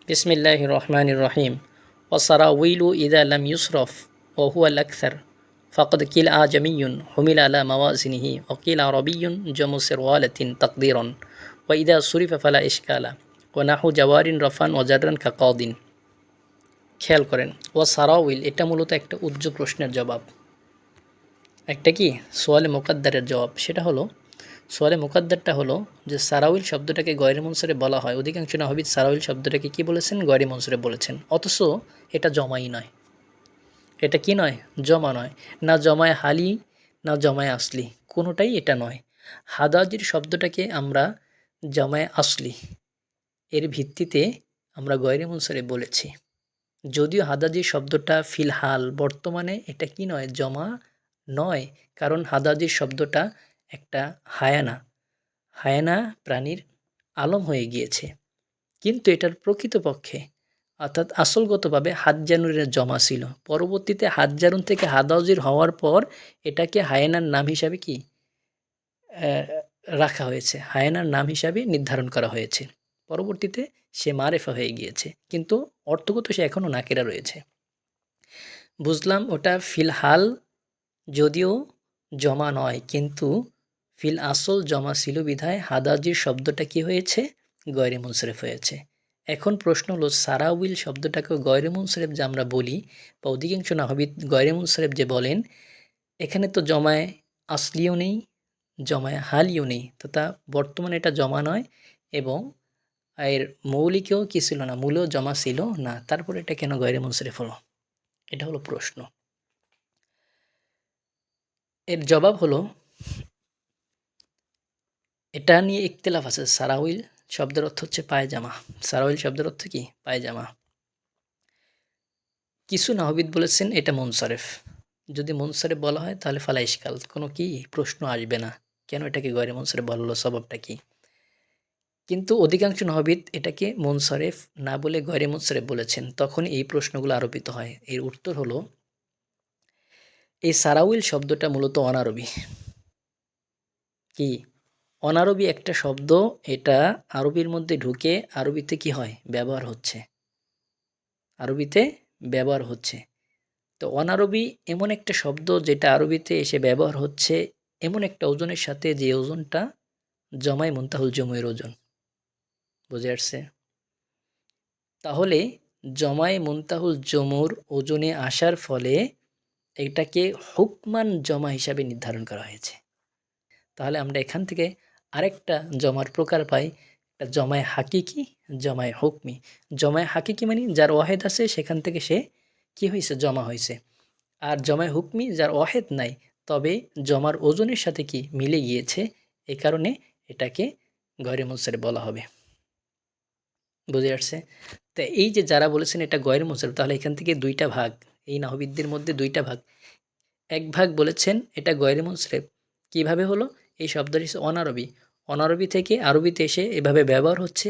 বিসমিল্লাহির রহমানির রহিম ওয়াসারাউইলু ইদা লাম ইউসরফ ওয়া হুয়া আল-আকসার ফাকাদ কিল আজামিয়্যুন হুমিলা আলা মাওয়াজিনিহি ওয়া কিল আরাবিয়্যুন জামু সিরওয়ালাতিন তাকদীরান ওয়া ইদা সুরিফা ফালা ইশকালা ওয়া নাহু জাওয়ারিন রাফান ওয়া জাররান কাকাদিন। খেয়াল করেন, ওয়াসারাউইল এটা মূলত একটা উজ্জ প্রশ্নের জবাব, একটা কি সোয়ালে মুকাদ্দারের জবাব। সেটা হলো সোয়ালে মুকাদ্দারটা হলো যে সারাউইল শব্দটাকে গয়রে মুনসারে বলা হয়। অধিকাংশ নাহবিদ সারাউইল শব্দটাকে কি বলেছেন? গয়রে মুনসারে বলেছেন। অথচ এটা জমাই নয়। এটা কি নয়? জমা নয়। না জমায় হালি না জমায় আসলি, কোনোটাই এটা নয়। হাদাজির শব্দটাকে আমরা জমায় আসলি এর ভিত্তিতে আমরা গয়রে মুনসারে বলেছি। যদিও হাদাজি শব্দটা ফিলহাল বর্তমানে এটা কি নয়? জমা নয়। কারণ হাদাজির শব্দটা একটা হায়ানা হায়ানা প্রাণীর আলম হয়ে গিয়েছে। কিন্তু এটার প্রকৃতপক্ষে অর্থাৎ আসলগতভাবে হাজ্জানুরের জমা ছিল। পরবর্তীতে হাজ্জানুন থেকে হাদাজির হওয়ার পর এটাকে হায়ানার নাম হিসাবে কি রাখা হয়েছে, হায়ানার নাম হিসাবে নির্ধারণ করা হয়েছে। পরবর্তীতে সে মারেফা হয়ে গিয়েছে, কিন্তু অর্থগত সে এখনও নাকেরা রয়েছে। বুঝলাম ওটা ফিলহাল যদিও জমা নয়, কিন্তু ফিল আসল জমা ছিল বিধায় হাদাজির শব্দটা কি হয়েছে? গয়রে মুনসরিফ হয়েছে। এখন প্রশ্ন হলো সারাউইল শব্দটাকে গয়রে মুনসরিফ যে আমরা বলি বা অধিকাংশ নাহবিদ গয়রে মুনসরিফ যে বলেন, এখানে তো জমায় আসলিও নেই, জমায় হালিও নেই, তথা বর্তমানে এটা জমা নয় এবং এর মৌলিকেও কি ছিল না, মূলেও জমা ছিল না। তারপরে এটা কেন গয়রে মুনসরিফ হলো? এটা হলো প্রশ্ন। এর জবাব হলো, এটা নিয়ে ইখতিলাফ আছে। সারাউইল শব্দের অর্থ হচ্ছে পায়জামা। সারাউইল শব্দের অর্থ কি? পায়জামা। কিছু নাহবিদ বলেছেন এটা মুনসারেফ। যদি মুনসারেফ বলা হয় তাহলে ফালা ইশকাল, কোনো কি প্রশ্ন আসবে না, কেন এটাকে গয়রে মুনসারেফ বলা হলো, সবাবটা কি? কিন্তু অধিকাংশ নাহবিদ এটাকে মুনসারেফ না বলে গয়রে মুনসারেফ বলেছেন। তখন এই প্রশ্নগুলো আরোপিত হয়। এর উত্তর হলো, এই সারাউইল শব্দটা মূলত অনারবি। কি অনারবি একটা শব্দ, এটা আরবির মধ্যে ঢুকে আরবিতে কি হয়? ব্যবহার হচ্ছে, আরবিতে ব্যবহার হচ্ছে। তো অনারবি এমন একটা শব্দ যেটা আরবিতে এসে ব্যবহার হচ্ছে এমন একটা ওজনের সাথে, যে ওজনটা জমায় মুনতাহুল জমুয়ের ওজন। বুঝে আসছে? তাহলে জমায় মুনতাহুল জমুর ওজনে আসার ফলে এটাকে হুকমান জমা হিসাবে নির্ধারণ করা হয়েছে। তাহলে আমরা এখান থেকে আরেকটা জমার প্রকার পাই, একটা জমায় হাকিকি, জমায় হুকমি। জমায় হাকিকি মানে যার ওয়াহেদ আছে সেখান থেকে সে কি হয়েছে? জমা হয়েছে। আর জমায় হুকমি যার ওয়াহেদ নাই, তবে জমার ওজনের সাথে কি মিলে গিয়েছে, এ কারণে এটাকে গয়রে মুনসারিফ বলা হবে। বুঝে আসছে? তো এই যে যারা বলেছেন এটা গয়রে মুনসারিফ, তাহলে এখান থেকে দুইটা ভাগ, এই নাহবিদদের মধ্যে দুইটা ভাগ। এক ভাগ বলেছেন এটা গয়রে মুনসারিফ। কীভাবে হলো? এই শব্দটি হচ্ছে অনারবি, অনারবি থেকে আরবিতে এসে এভাবে ব্যবহার হচ্ছে,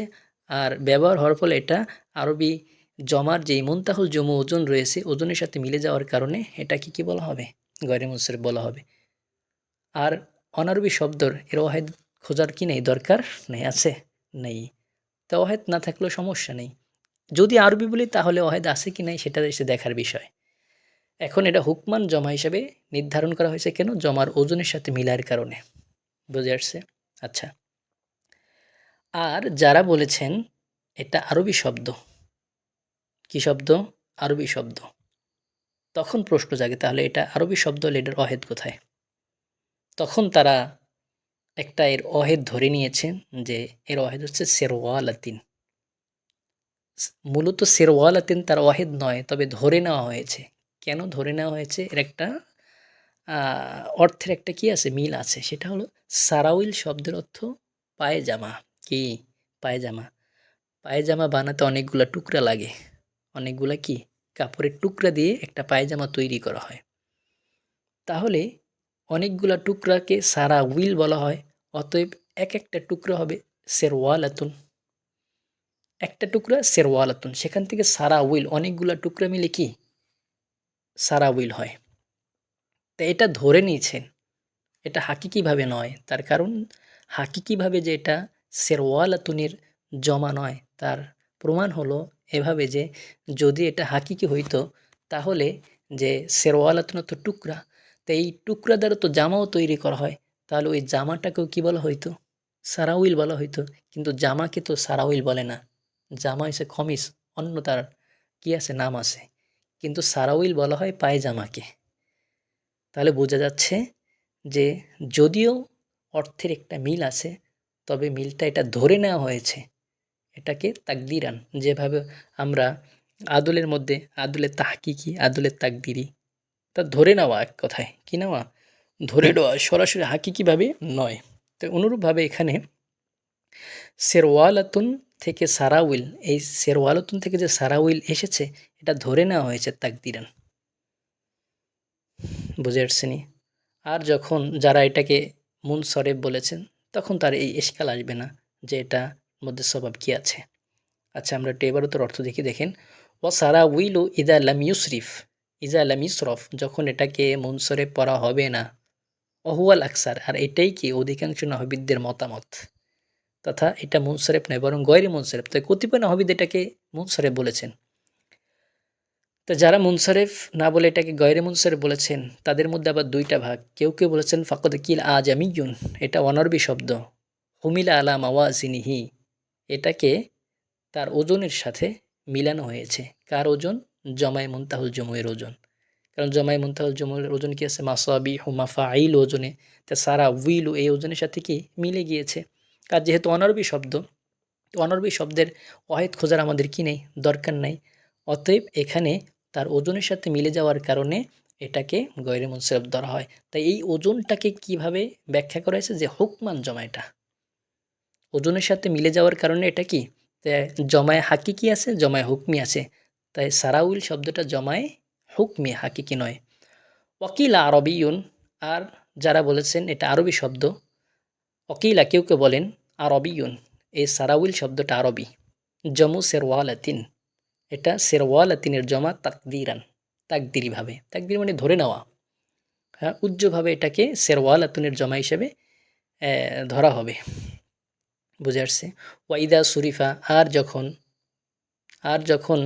আর ব্যবহার হওয়ার ফলে এটা আরবি জমার যেই মুনতাহুল জমু ওজন রয়েছে ওজনের সাথে মিলে যাওয়ার কারণে এটাকে কি বলা হবে? গয়রে মুনসারিফ বলা হবে। আর অনারবি শব্দর এর ওয়াহেদ খোঁজার কি নেই? দরকার নেই। আছে? নেই। তো ওয়াহেদ না থাকলেও সমস্যা নেই। যদি আরবি বলি তাহলে ওয়াহেদ আছে কি নাই সেটা এসে দেখার বিষয়। এখন এটা হুকমান জমা হিসাবে নির্ধারণ করা হয়েছে কেন? জমার ওজনের সাথে মিলার কারণে। বুঝে আসছে? আচ্ছা। আর যারা বলেছেন এটা আরবি শব্দ, কি শব্দ? আরবি শব্দ, তখন প্রশ্ন জাগে তাহলে এটা আরবি শব্দ হলে এটার অহেদ কোথায়? তখন তারা একটা এর অহেদ ধরে নিয়েছেন যে এর অহেদ হচ্ছে সেরওয়ালাতিন। মূলত সেরওয়ালাতিন তার অহেদ নয়, তবে ধরে নেওয়া হয়েছে। কেন ধরে নেওয়া হয়েছে? এর একটা অর্থের একটা কি আছে? মিল আছে। সেটা হলো সারাউইল শব্দের অর্থ পায়জামা। কি? পায়জামা। পায়জামা বানাতে অনেকগুলা টুকরা লাগে। অনেকগুলা কি? কাপড়ের টুকরা দিয়ে একটা পায়জামা তৈরি করা হয়। তাহলে অনেকগুলা টুকরাকে সারাউইল বলা হয়। অতএব এক একটা টুকরা হবে সেরওয়ালাতুন। একটা টুকরা সেরওয়ালাতুন, সেখান থেকে সারাউইল, অনেকগুলা টুকরা মিলে কি? সারাউইল হয়। তা এটা ধরে নিয়েছেন, এটা হাকিকিভাবে নয়। তার কারণ হাকিকিভাবে যে এটা সেরওয়ালাতুনের জমা নয়, তার প্রমাণ হলো এভাবে যে যদি এটা হাকিকি হইতো তাহলে যে সেরওয়ালাতুন তো টুকরা, তো এই টুকরা দ্বারা তো জামাও তৈরি করা হয়, তাহলে ওই জামাটাকেও কি বলা হইতো? সারাউইল বলা হইতো। কিন্তু জামাকে তো সারাউইল বলে না, জামা হইছে খমিস, অন্য তার কি আছে, নাম আছে, কিন্তু সারাউইল বলা হয় পায়জামাকে। তাহলে বোঝা যাচ্ছে যে যদিও অর্থের একটা মিল আছে, তবে মিলটা এটা ধরে নেওয়া হয়েছে এটাকে তাকদিরান, যেভাবে আমরা আদলের মধ্যে আদলের তাহকিকি আদলের তাকদিরি, তা ধরে নেওয়া, এক কথায় কি নেওয়া, ধরে নেওয়া, সরাসরি হাকিকিভাবে নয়। তো অনুরূপভাবে এখানে সেরওয়ালাতুন থেকে সারাউইল, এই সেরওয়ালাতুন থেকে যে সারাউইল এসেছে এটা ধরে নেওয়া হয়েছে তাকদিরান। বুঝে আসছেনি? আর যখন যারা এটাকে মুনসরেফ বলেছেন তখন তার এই ইশকাল আসবে না যে এটার মধ্যে স্বভাব কী আছে। আচ্ছা, আমরা একটু এবারও তোর অর্থ দেখি। দেখেন, ও সারা উইলু ইদা লাম ইউসরিফ, ইজা লাম ইউসরফ, যখন এটাকে মুনসরেফ পড়া হবে না, অহুয়াল আকসার, আর এটাই কি অধিকাংশ নাহবিদদের মতামত, তথা এটা মুনসরেফ নয় বরং গয়রে মুনসরেফ। তাই কতিপয় নাহবিদ এটাকে মুনসরেফ বলেছেন। তো যারা মুনসরেফ না বলে এটাকে গয়রে মুনসরেফ বলেছেন তাদের মধ্যে আবার দুইটা ভাগ। কেউ কেউ বলেছেন ফাকদ কিল আজামিয়ুন, এটা অনর্বী শব্দ, হুমিলা আলা মাওয়াজিনিহি, এটাকে তার ওজনের সাথে মিলানো হয়েছে। কার ওজন? জমায়ে মুনতাহুল জুমুয়ের ওজন। কারণ জমায়ে মুনতাহুল জুমুয়ের ওজন কি আছে? মাসাবি হুমাফা আইল ওজনে, তা সারা উইলু এই ওজনের সাথে কি মিলে গিয়েছে। আর যেহেতু অনর্বী শব্দ, তো অনর্বী শব্দের ওয়াহিদ খোঁজার আমাদের কি নেই, দরকার নাই। অতএব এখানে তার ওজনের সাথে মিলে যাওয়ার কারণে এটাকে গয়রে মুনসরিফ ধরা হয়। তাই এই ওজনটাকে কিভাবে ব্যাখ্যা করা হয়েছে যে হুকমান জমা, এটা ওজনের সাথে মিলে যাওয়ার কারণে এটা কি জমায়ে হাকিকি আছে, জমায়ে হুকমি আছে। তাই সারাউল শব্দটা জমায়ে হুকমি, হাকিকি নয়। ওয়াকিলা আরবিয়ুন, আর যারা বলেছেন এটা আরবি শব্দ, ওকিলা কেউ কেউ বলেন আরবিয়ুন, এই সারাউল শব্দটা আরবি, জমু সেরওয়ালাতিন, এটা সেরওয়ালাতিনের জমা তাকদিরান, তাকদিরিভাবে, তাকদির মানে ধরে নেওয়া, হ্যাঁ, উজ্জ্বভাবে এটাকে সেরওয়ালাতুনের জমা হিসেবে ধরা হবে। বুঝে আসছে? ওয়াইদা সুরিফা, আর যখন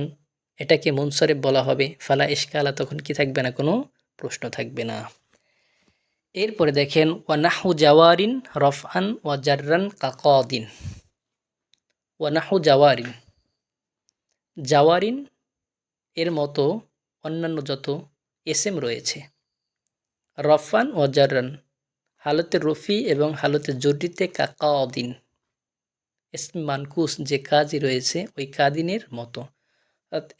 এটাকে মুনসরিফ বলা হবে, ফালা ইশকালা, তখন কি থাকবে না, কোনো প্রশ্ন থাকবে না। এরপরে দেখেন, ওয়ানাহু জাওয়ারিন রফআন ওয়া জাররান কাকাদিন। ওয়ানাহু জাওয়ারিন, জাওয়ারিন এর মতো অন্যান্য যত এসএম রয়েছে, রফান ও জাররান, হালতে রফি এবং হালতে জরিতে কাকাদিন, ইসমে মানকুস যে কাজই রয়েছে ওই কাদিনের মতো।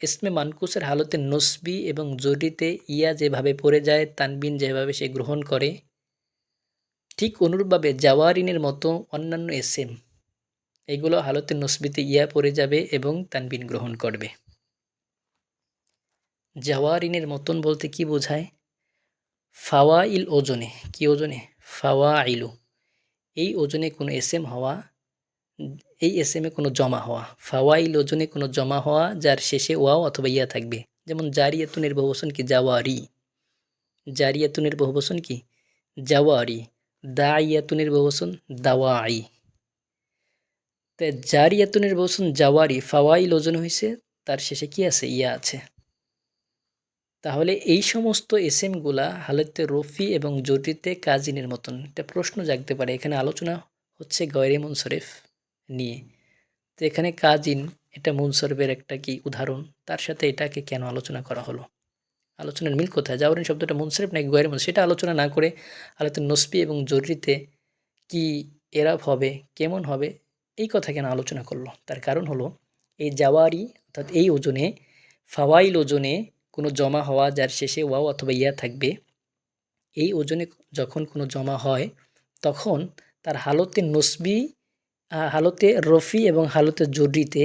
ইসমে মানকুসের হালতে নসবি এবং জরিতে ইয়া যেভাবে পড়ে যায়, তানবিন যেভাবে সে গ্রহণ করে, ঠিক অনুরূপভাবে জাওয়ারিনের মতো অন্যান্য এসএম, এগুলো হালতে নসবিতে ইয়া পড়ে যাবে এবং তানবিন গ্রহণ করবে। জাওয়ারিনের মতন বলতে কি বোঝায়? ফাওয়াইল ওজনে, কি ওজনে? ফাওয়াইলু, এই ওজনে কোনো এসএম হওয়া, এই এসএমে কোনো জমা হওয়া। ফাওয়াইল ওজনে কোনো জমা হওয়া যার শেষে ওয়াও অথবা ইয়া থাকবে। যেমন জারিয়াতুনের বহুবচন কি? জাওয়ারি। জারিয়াতুনের বহুবচন কি? জাওয়ারি। দাইয়াতুনের বহুবচন দাওয়াই। তাই জারিয়াতুনের বহুবচন জাওয়ারি, ফাওয়াইল ওজন হয়েছে, তার শেষে কি আছে? ইয়া আছে। তাহলে এই সমস্ত এসএমগুলা হালতে রফি এবং জটিতে কাজিনের মতন। একটা প্রশ্ন জাগতে পারে, এখানে আলোচনা হচ্ছে গয়রে মুনসরিফ নিয়ে, তো এখানে কাজিন এটা মুনসরিফের একটা কি উদাহরণ, তার সাথে এটাকে কেন আলোচনা করা হলো? আলোচনার মিল কোথায়? জাওয়ারিন শব্দটা মুনসরিফ নাকি গয়রে মুনসরিফ, সেটা আলোচনা না করে হালতে নসবি এবং জরিতে কি এরাব হবে, কেমন হবে, এই কথা কেন আলোচনা করলো? তার কারণ হলো এই জাওয়ারি অর্থাৎ এই ওজনে, ফাওয়াইল ওজনে কোনো জমা হওয়া যার শেষে ওয়াও অথবা ইয়া থাকবে, এই ওজনে যখন কোনো জমা হয় তখন তার হালতে নসবি, হালতে রফি এবং হালতে জরিতে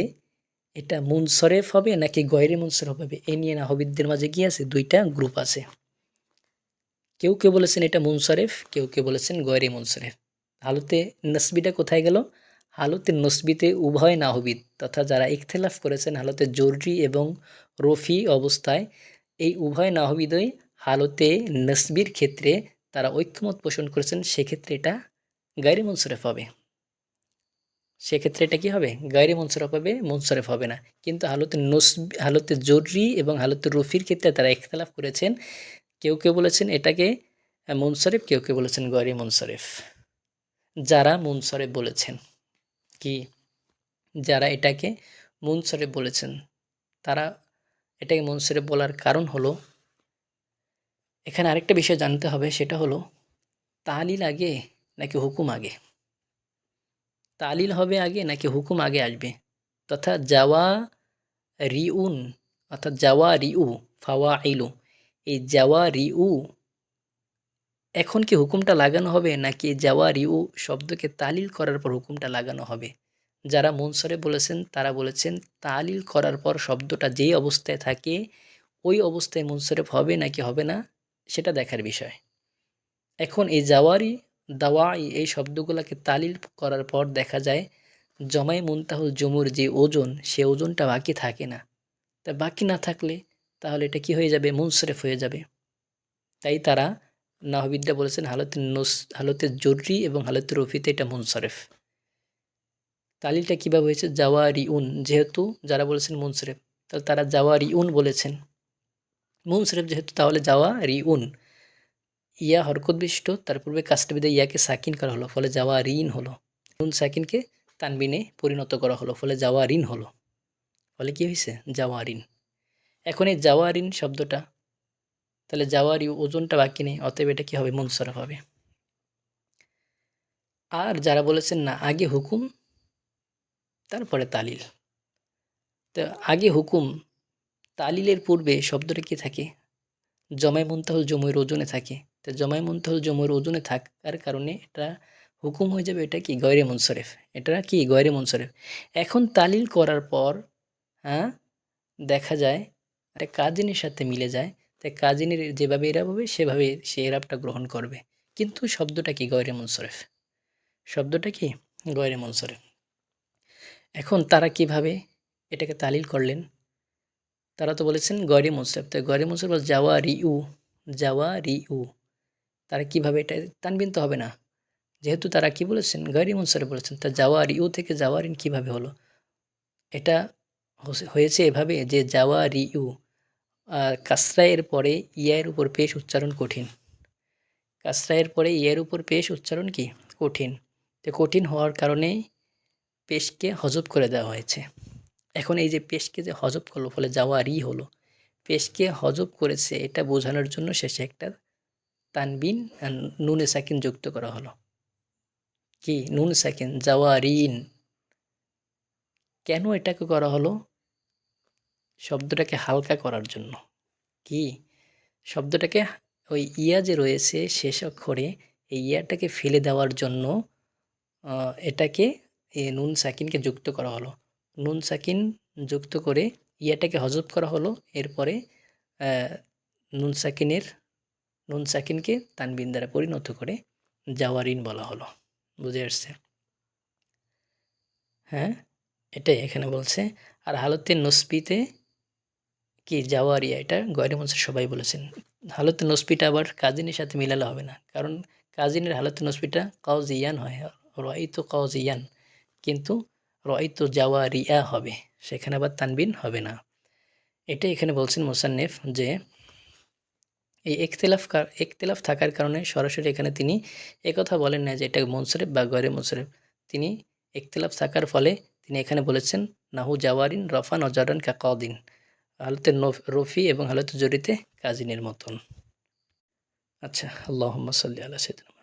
এটা মুনসরেফ হবে নাকি গয়রে মুনসরেফ হবে, এ নিয়ে নাহবিদদের মাঝে কি আছে? দুইটা গ্রুপ আছে। কেউ কেউ বলেছেন এটা মুনসরেফ, কেউ কেউ বলেছেন গয়রে মুনসরেফ। হালতে নসবিটা কোথায় গেল? হালতে নসবিতে উভয় নাহবিদ তথা যারা ইখতিলাফ করেছেন হালতে জররি এবং রফি অবস্থায়, এই উভয় নাহবিদই হালতে নসবির ক্ষেত্রে তারা ঐক্যমত পোষণ করেছেন, সেক্ষেত্রে এটা গায়রে মুনসরিফ হবে। সেক্ষেত্রে এটা কি হবে? গায়রে মুনসারফ হবে, মুনসারিফ হবে না। কিন্তু হালতে জররি এবং হালতে রফির ক্ষেত্রে তারা ইখতিলাফ করেছেন। কেউ বলেছেন এটাকে মুনসারিফ, কেউ বলেছেন গয়রে মুনসারিফ। যারা মুনসারিফ বলেছেন, কি? যারা এটাকে মুনসারিফ বলেছেন, তারা এটাকে মুনসারিফ বলার কারণ হলো, এখানে আরেকটা বিষয় জানতে হবে, সেটা হলো তালিল আগে নাকি হুকুম আগে? তালিল হবে আগে নাকি হুকুম আগে আসবে? তথা জাওয়া রিউন, অর্থাৎ জাওয়া রিউ ফাওয়াইলু, এই জাওয়া রিউ এখন কি হুকুমটা লাগানো হবে নাকি জাওয়া রিউ শব্দকে তালিল করার পর হুকুমটা লাগানো হবে? যারা মুনসারিফ বলেছেন তারা বলেছেন তালিল করার পর শব্দটা যেই অবস্থায় থাকে ওই অবস্থায় মুনসারিফ হবে নাকি হবে না সেটা দেখার বিষয়। এখন এই জাওয়ারি দাওয়াই এই শব্দগুলোকে তালিল করার পর দেখা যায় জমাই মুনতাহুল জুমুর যে ওজন, সে ওজনটা বাকি থাকে না। তা বাকি না থাকলে তাহলে এটা কি হয়ে যাবে? মুনসারিফ হয়ে যাবে। তাই তারা নাহবিদরা বলেছেন হালতে জররি এবং হালতে রফিতে এটা মুনসারিফ। তালিলটা কীভাবে হয়েছে? জাওয়ারিউন, যেহেতু যারা বলেছেন মুনসারিফ, তাহলে তারা জাওয়ারিউন বলেছেন। মুনসারিফ যেহেতু, তাহলে জাওয়ারিউন, ইয়া হরকত বিশিষ্ট, তার পূর্বে কাজটা বিদে ইয়াকে সাকিন করা হলো, ফলে জাওয়ারিন হলো। নুন সাকিনকে তানবিনে পরিণত করা হলো, ফলে জাওয়ারিন হলো। ফলে কি হয়েছে? জাওয়ারিন। এখন এই জাওয়ারিন শব্দটা, তাহলে জাওয়ারি ওজনটা বাকি নেই, অতএব এটা কি হবে? মুনসারিফ হবে। আর যারা বলেছেন না, আগে হুকুম তারপরে তালিল, তো আগে হুকুম, তালিলের পূর্বে শব্দটা কি থাকে? জমাই মুনতাহুল জমুর ওজনে থাকে। তো জমাই মুনতাহুল জমুর ওজনে থাকার কারণে এটা হুকুম হয়ে যাবে, এটা কি? গয়রে মুনসারিফ। এটা কি? গয়রে মুনসারিফ। এখন তালিল করার পর হ্যাঁ দেখা যায় আরে কাজিনের সাথে মিলে যায়, তাই কাজিনের যেভাবে এরাব হবে সেভাবে সে এরাবটা গ্রহণ করবে। কিন্তু শব্দটা কি? গয়রে মুনসারিফ। শব্দটা কি? গয়রে মুনসারিফ। এখন তারা কিভাবে এটাকে তালিল করলেন? তারা তো বলেছেন গয়রে মুনসারিফ, তাই গয়রে মুনসারিফ জাওয়া রিউ, তারা কিভাবে এটা তানবিন তো হবে না, যেহেতু তারা কি বলেছেন? গয়রে মুনসারিফ বলেছেন, তা জাওয়া রিউ থেকে জাওয়ারিন কিভাবে হলো? এটা হয়েছে এভাবে যে জাওয়া রিউ আর কাসরায়ের পরে ইয়ার উপর পেশ উচ্চারণ কঠিন। কাসরায়ের পরে ইয়ার উপর পেশ উচ্চারণ কি? কঠিন। তো কঠিন হওয়ার কারণে পেশকে হজব করে দেওয়া হয়েছে। এখন এই যে পেশকে যে হজব করলো, ফলে জাওয়ারি হলো। পেশকে হজব করেছে এটা বোঝানোর জন্য শেষে একটা তানবিন নুনে সাকিন যুক্ত করা হলো। কি? নুন সাকিন, জাওয়ারিন। কেন এটাকে করা হলো? শব্দটাকে হালকা করার জন্য। কি? শব্দটাকে ওই ইয়া যে রয়েছে শেষ অক্ষরে, এই ইয়াটাকে ফেলে দেওয়ার জন্য এটাকে নুন সাকিনকে যুক্ত করা হলো। নুন সাকিন যুক্ত করে ইয়াটাকে হজব করা হলো। এরপরে নুন সাকিনকে তানবিন দ্বারা পরিণত করে জাওয়ারিন বলা হলো। বুঝে আসছে? হ্যাঁ, এটাই এখানে বলছে। আর হালতে নসবিতে কি? জাওয়ারিয়া, এটা গয়রে মুনসারিফ সবাই বলেছেন। হালতে নসবিটা আবার কাজিনের সাথে মিলালে হবে না, কারণ কাজিনের হালতে নসবিটা কাউজিয়ান হয়, রয়তো কাউজিয়ান, কিন্তু রয়তো জাওয়ারিয়া হবে, সেখানে আবার তানবিন হবে না। এটাই এখানে বলছেন মুসান্নেফ যে এই ইখতিলাফ থাকার কারণে সরাসরি এখানে তিনি একথা বলেন না যে এটা মুনসারিফ বা গয়রে মুনসারিফ। তিনি ইখতিলাফ থাকার ফলে তিনি এখানে বলেছেন নাহু জাওয়ারিন রফান ও জারান কা কাদিন, হালতে রফি এবং হালতে জরিতে কাজিনের মতন। আচ্ছা, আল্লাহুম্মা সাল্লি আলা সাইয়্যিদিনা